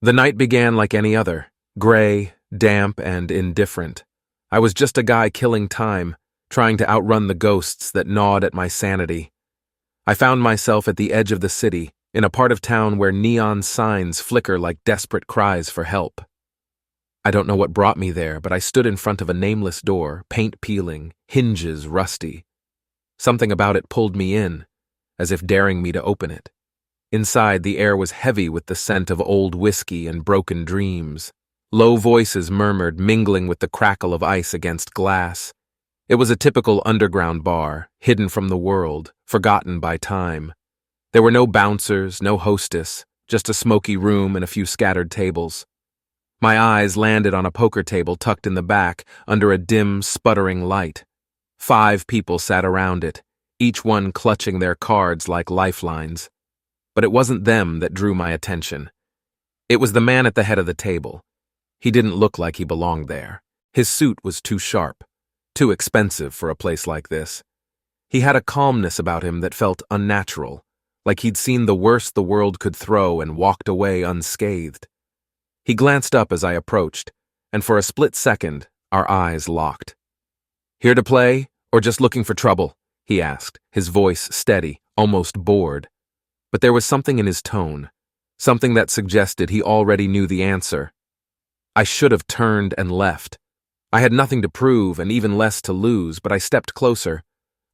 The night began like any other, gray, damp, and indifferent. I was just a guy killing time, trying to outrun the ghosts that gnawed at my sanity. I found myself at the edge of the city, in a part of town where neon signs flicker like desperate cries for help. I don't know what brought me there, but I stood in front of a nameless door, paint peeling, hinges rusty. Something about it pulled me in, as if daring me to open it. Inside, the air was heavy with the scent of old whiskey and broken dreams. Low voices murmured, mingling with the crackle of ice against glass. It was a typical underground bar, hidden from the world, forgotten by time. There were no bouncers, no hostess, just a smoky room and a few scattered tables. My eyes landed on a poker table tucked in the back, under a dim, sputtering light. 5 people sat around it, each one clutching their cards like lifelines. But it wasn't them that drew my attention. It was the man at the head of the table. He didn't look like he belonged there. His suit was too sharp, too expensive for a place like this. He had a calmness about him that felt unnatural, like he'd seen the worst the world could throw and walked away unscathed. He glanced up as I approached, and for a split second, our eyes locked. "Here to play, or just looking for trouble?" he asked, his voice steady, almost bored. But there was something in his tone, something that suggested he already knew the answer. I should have turned and left. I had nothing to prove and even less to lose, but I stepped closer,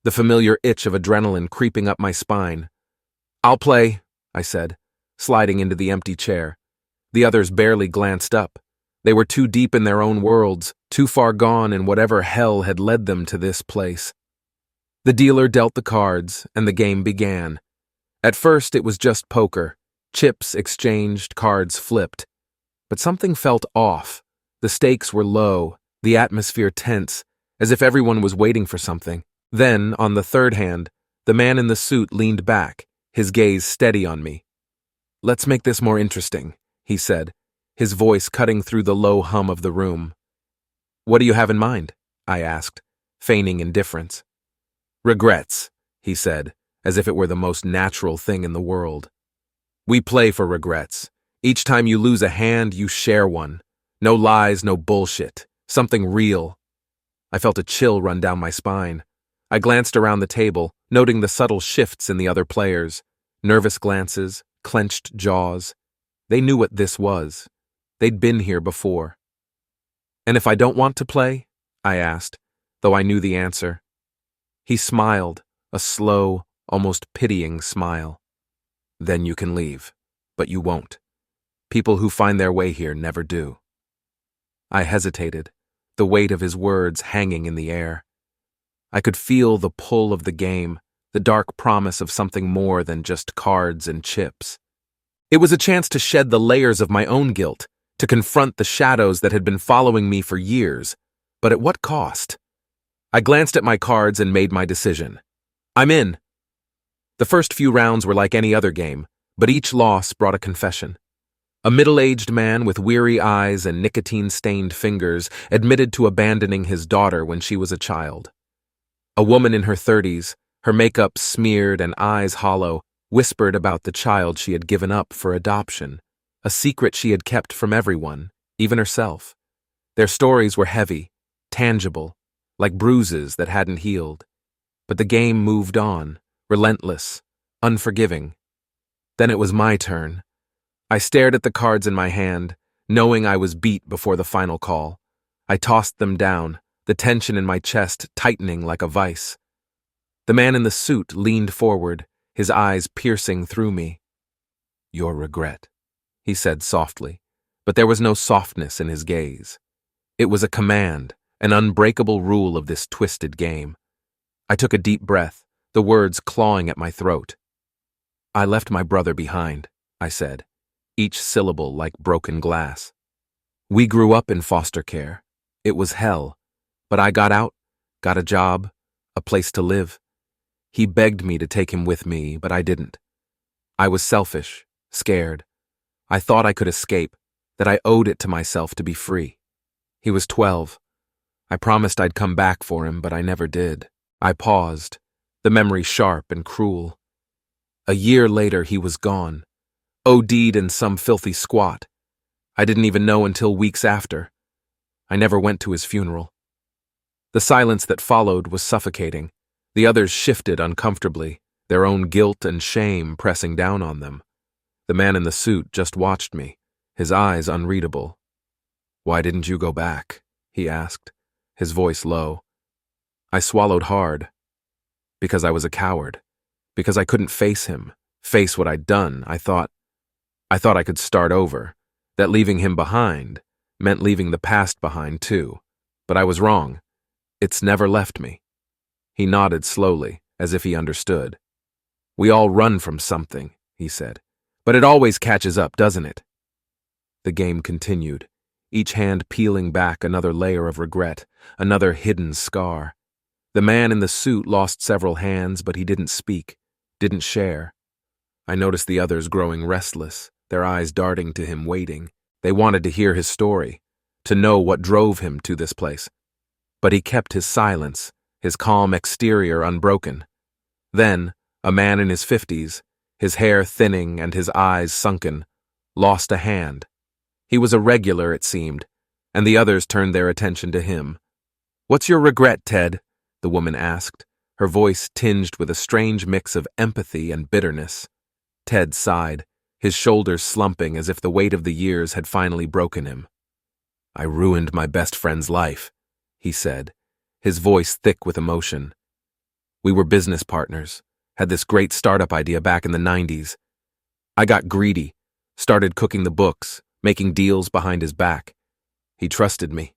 the familiar itch of adrenaline creeping up my spine. "I'll play," I said, sliding into the empty chair. The others barely glanced up. They were too deep in their own worlds, too far gone in whatever hell had led them to this place. The dealer dealt the cards, and the game began. At first, it was just poker. Chips exchanged, cards flipped. But something felt off. The stakes were low, the atmosphere tense, as if everyone was waiting for something. Then, on the third hand, the man in the suit leaned back, his gaze steady on me. "Let's make this more interesting," he said, his voice cutting through the low hum of the room. "What do you have in mind?" I asked, feigning indifference. "Regrets," he said, as if it were the most natural thing in the world. "We play for regrets. Each time you lose a hand, you share one. No lies, no bullshit. Something real." I felt a chill run down my spine. I glanced around the table, noting the subtle shifts in the other players. Nervous glances, clenched jaws. They knew what this was. They'd been here before. "And if I don't want to play?" I asked, though I knew the answer. He smiled, a slow, almost pitying smile. "Then you can leave, but you won't. People who find their way here never do." I hesitated, the weight of his words hanging in the air. I could feel the pull of the game, the dark promise of something more than just cards and chips. It was a chance to shed the layers of my own guilt, to confront the shadows that had been following me for years. But at what cost? I glanced at my cards and made my decision. "I'm in." The first few rounds were like any other game, but each loss brought a confession. A middle-aged man with weary eyes and nicotine-stained fingers admitted to abandoning his daughter when she was a child. A woman in her 30s, her makeup smeared and eyes hollow, whispered about the child she had given up for adoption, a secret she had kept from everyone, even herself. Their stories were heavy, tangible, like bruises that hadn't healed. But the game moved on, relentless, unforgiving. Then it was my turn. I stared at the cards in my hand, knowing I was beat before the final call. I tossed them down, the tension in my chest tightening like a vice. The man in the suit leaned forward, his eyes piercing through me. "Your regret," he said softly, but there was no softness in his gaze. It was a command, an unbreakable rule of this twisted game. I took a deep breath, the words clawing at my throat. "I left my brother behind," I said, each syllable like broken glass. "We grew up in foster care. It was hell, but I got out, got a job, a place to live. He begged me to take him with me, but I didn't. I was selfish, scared. I thought I could escape, that I owed it to myself to be free. He was 12. I promised I'd come back for him, but I never did." I paused, the memory sharp and cruel. A year later, he was gone, OD'd in some filthy squat. I didn't even know until weeks after. I never went to his funeral. The silence that followed was suffocating. The others shifted uncomfortably, their own guilt and shame pressing down on them. The man in the suit just watched me, his eyes unreadable. "Why didn't you go back?" he asked, his voice low. I swallowed hard. Because I was a coward. Because I couldn't face him, face what I'd done. I thought I could start over, that leaving him behind meant leaving the past behind too. But I was wrong. It's never left me. He nodded slowly, as if he understood. "We all run from something," he said. "But it always catches up, doesn't it?" The game continued, each hand peeling back another layer of regret, another hidden scar. The man in the suit lost several hands, but he didn't speak, didn't share. I noticed the others growing restless, their eyes darting to him, waiting. They wanted to hear his story, to know what drove him to this place. But he kept his silence, his calm exterior unbroken. Then, a man in his 50s, his hair thinning and his eyes sunken, lost a hand. He was a regular, it seemed, and the others turned their attention to him. "What's your regret, Ted?" the woman asked, her voice tinged with a strange mix of empathy and bitterness. Ted sighed, his shoulders slumping as if the weight of the years had finally broken him. "I ruined my best friend's life," he said, his voice thick with emotion. "We were business partners, had this great startup idea back in the 90s. I got greedy, started cooking the books, making deals behind his back. He trusted me.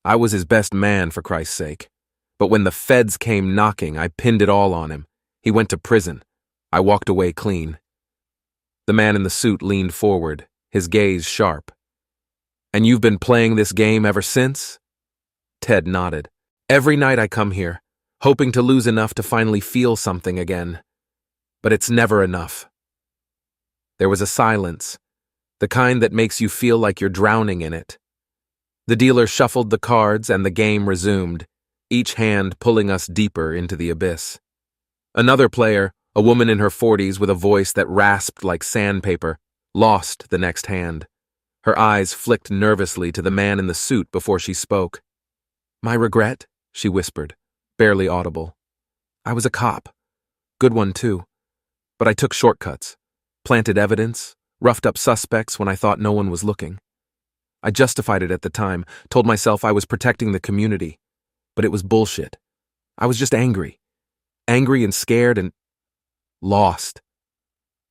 I was his best man, for Christ's sake. But when the feds came knocking, I pinned it all on him. He went to prison. I walked away clean." The man in the suit leaned forward, his gaze sharp. "And you've been playing this game ever since?" Ted nodded. "Every night I come here, hoping to lose enough to finally feel something again. But it's never enough." There was a silence, the kind that makes you feel like you're drowning in it. The dealer shuffled the cards and the game resumed, each hand pulling us deeper into the abyss. Another player, a woman in her 40s with a voice that rasped like sandpaper, lost the next hand. Her eyes flicked nervously to the man in the suit before she spoke. "My regret," she whispered, barely audible. "I was a cop. Good one, too. But I took shortcuts, planted evidence, roughed up suspects when I thought no one was looking. I justified it at the time, told myself I was protecting the community. But it was bullshit. I was just angry. Angry and scared and lost."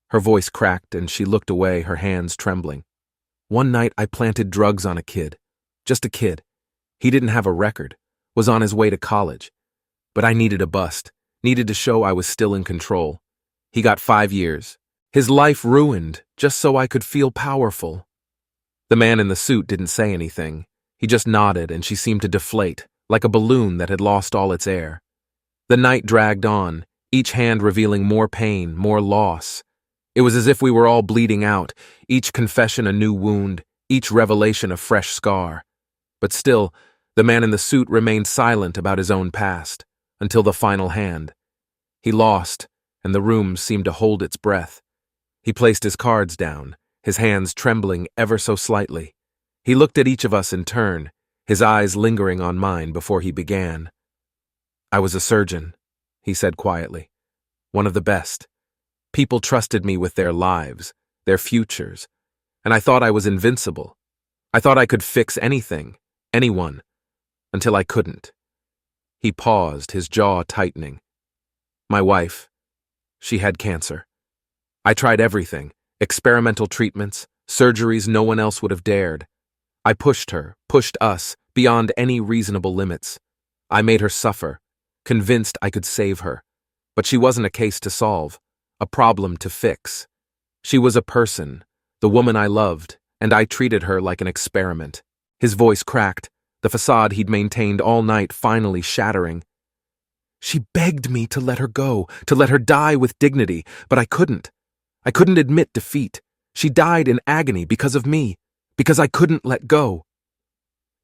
Her voice cracked and she looked away, her hands trembling. "One night I planted drugs on a kid. Just a kid. He didn't have a record, was on his way to college. But I needed a bust, needed to show I was still in control. He got 5 years. His life ruined, just so I could feel powerful." The man in the suit didn't say anything. He just nodded and she seemed to deflate, like a balloon that had lost all its air. The night dragged on, each hand revealing more pain, more loss. It was as if we were all bleeding out, each confession a new wound, each revelation a fresh scar. But still, the man in the suit remained silent about his own past, until the final hand. He lost, and the room seemed to hold its breath. He placed his cards down, his hands trembling ever so slightly. He looked at each of us in turn, his eyes lingering on mine before he began. "I was a surgeon," he said quietly. "One of the best. People trusted me with their lives, their futures, and I thought I was invincible. I thought I could fix anything, anyone, until I couldn't." He paused, his jaw tightening. "My wife, she had cancer. I tried everything, experimental treatments, surgeries no one else would have dared. I pushed her, pushed us, beyond any reasonable limits. I made her suffer, convinced I could save her. But she wasn't a case to solve, a problem to fix. She was a person, the woman I loved, and I treated her like an experiment." His voice cracked, the facade he'd maintained all night finally shattering. "She begged me to let her go, to let her die with dignity, but I couldn't. I couldn't admit defeat. She died in agony because of me, because I couldn't let go."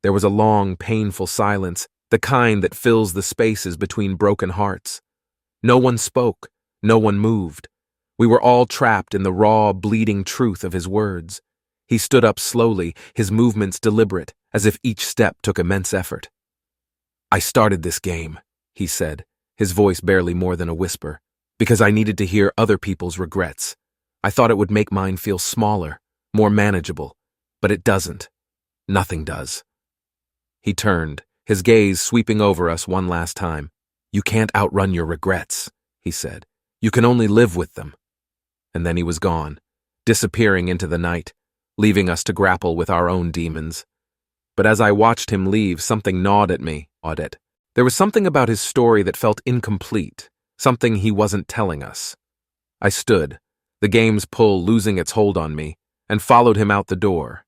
There was a long, painful silence, the kind that fills the spaces between broken hearts. No one spoke, no one moved. We were all trapped in the raw, bleeding truth of his words. He stood up slowly, his movements deliberate, as if each step took immense effort. "I started this game," he said, his voice barely more than a whisper, "because I needed to hear other people's regrets. I thought it would make mine feel smaller, more manageable, but it doesn't. Nothing does." He turned, his gaze sweeping over us one last time. "You can't outrun your regrets," he said. "You can only live with them." And then he was gone, disappearing into the night, leaving us to grapple with our own demons. But as I watched him leave, something gnawed at me. There was something about his story that felt incomplete, something he wasn't telling us. I stood, the game's pull losing its hold on me, and followed him out the door.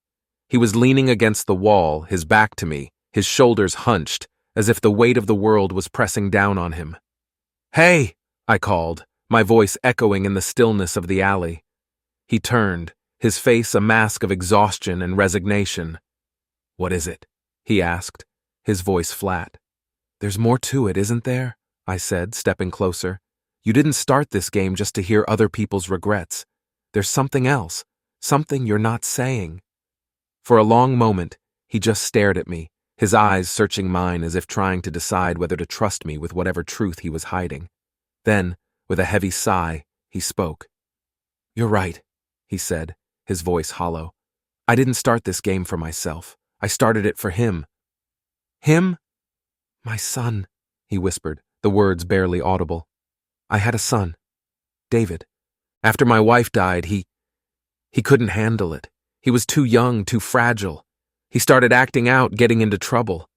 He was leaning against the wall, his back to me, his shoulders hunched, as if the weight of the world was pressing down on him. "Hey!" I called, my voice echoing in the stillness of the alley. He turned, his face a mask of exhaustion and resignation. "What is it?" he asked, his voice flat. "There's more to it, isn't there?" I said, stepping closer. "You didn't start this game just to hear other people's regrets. There's something else, something you're not saying." For a long moment, he just stared at me, his eyes searching mine as if trying to decide whether to trust me with whatever truth he was hiding. Then, with a heavy sigh, he spoke. "You're right," he said, his voice hollow. "I didn't start this game for myself. I started it for him." "Him?" "My son," he whispered, the words barely audible. "I had a son, David. After my wife died, he couldn't handle it. He was too young, too fragile. He started acting out, getting into trouble.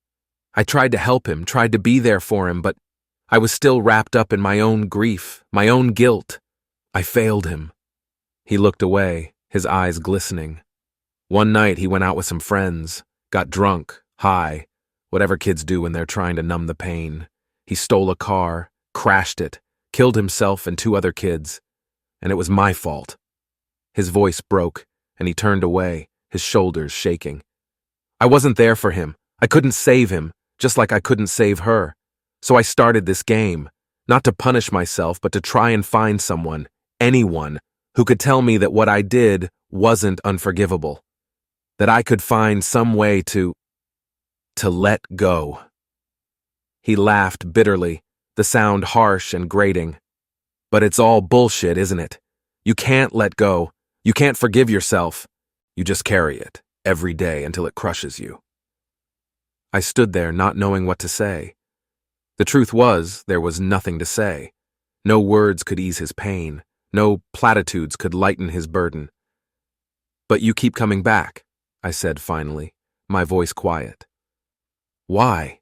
I tried to help him, tried to be there for him, but I was still wrapped up in my own grief, my own guilt. I failed him." He looked away, his eyes glistening. "One night he went out with some friends, got drunk, high, whatever kids do when they're trying to numb the pain. He stole a car, crashed it, killed himself and 2 other kids. And it was my fault." His voice broke, and he turned away, his shoulders shaking. "I wasn't there for him. I couldn't save him, just like I couldn't save her. So I started this game, not to punish myself, but to try and find someone, anyone, who could tell me that what I did wasn't unforgivable. That I could find some way to let go." He laughed bitterly, the sound harsh and grating. "But it's all bullshit, isn't it? You can't let go. You can't forgive yourself. You just carry it, every day until it crushes you." I stood there not knowing what to say. The truth was, there was nothing to say. No words could ease his pain. No platitudes could lighten his burden. "But you keep coming back," I said finally, my voice quiet. "Why?"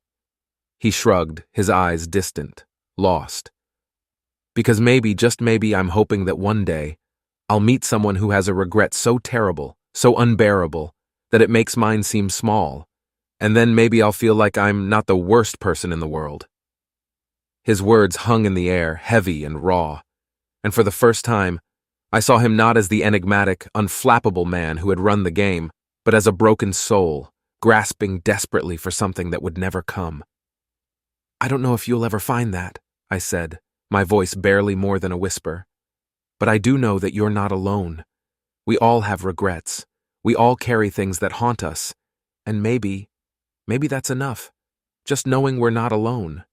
He shrugged, his eyes distant, lost. "Because maybe, just maybe, I'm hoping that one day I'll meet someone who has a regret so terrible, so unbearable, that it makes mine seem small, and then maybe I'll feel like I'm not the worst person in the world." His words hung in the air, heavy and raw, and for the first time, I saw him not as the enigmatic, unflappable man who had run the game, but as a broken soul, grasping desperately for something that would never come. "I don't know if you'll ever find that," I said, my voice barely more than a whisper. "But I do know that you're not alone. We all have regrets. We all carry things that haunt us. And maybe that's enough. Just knowing we're not alone."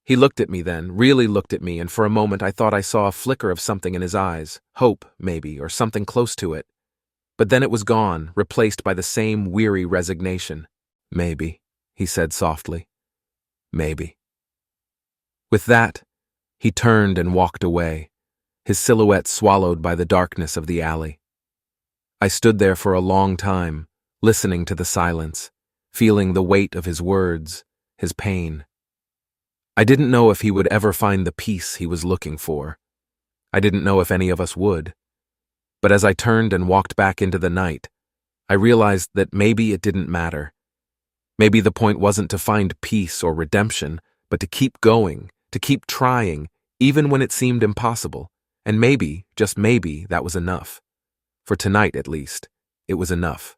He looked at me then, really looked at me, and for a moment I thought I saw a flicker of something in his eyes, hope, maybe, or something close to it. But then it was gone, replaced by the same weary resignation. "Maybe," he said softly. "Maybe." With that, he turned and walked away, his silhouette swallowed by the darkness of the alley. I stood there for a long time, listening to the silence, feeling the weight of his words, his pain. I didn't know if he would ever find the peace he was looking for. I didn't know if any of us would. But as I turned and walked back into the night, I realized that maybe it didn't matter. Maybe the point wasn't to find peace or redemption, but to keep going, to keep trying, even when it seemed impossible. And maybe, just maybe, that was enough. For tonight, at least, it was enough.